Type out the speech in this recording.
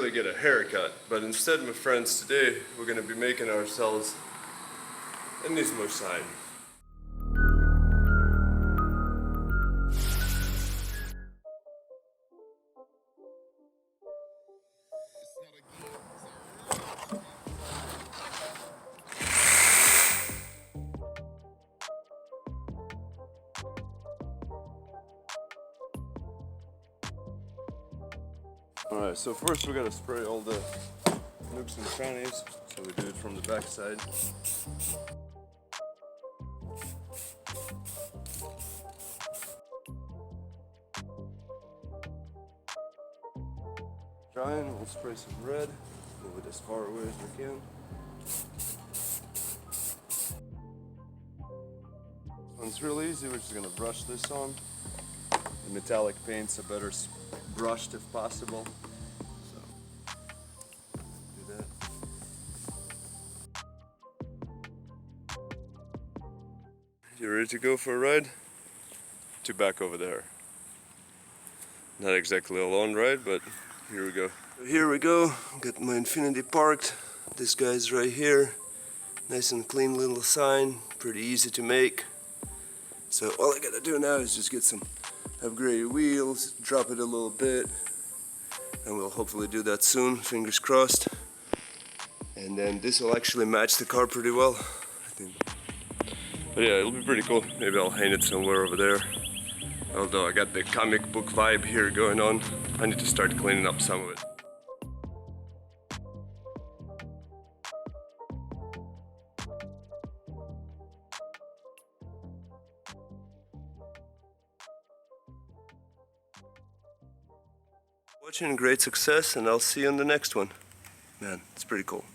really get a haircut, but instead, my friends, today we're going to be making ourselves a NISMO sign. Alright, so first we gotta spray all the nooks and crannies, so we do it from the back side. Drying, we'll spray some red, move it as far away as we can. It's real easy, we're just gonna brush this on. The metallic paint's a better brushed if possible. So, do that. You ready to go for a ride? To back over there. Not exactly a long ride, but here we go. Here we go, got my Infiniti parked. This guy's right here. Nice and clean little sign, pretty easy to make. So all I gotta do now is just get some upgraded wheels, drop it a little bit, and we'll hopefully do that soon, fingers crossed. And then this will actually match the car pretty well, I think. But yeah, it'll be pretty cool. Maybe I'll hang it somewhere over there. Although I got the comic book vibe here going on, I need to start cleaning up some of it. Watching, great success, and I'll see you on the next one. Man, it's pretty cool.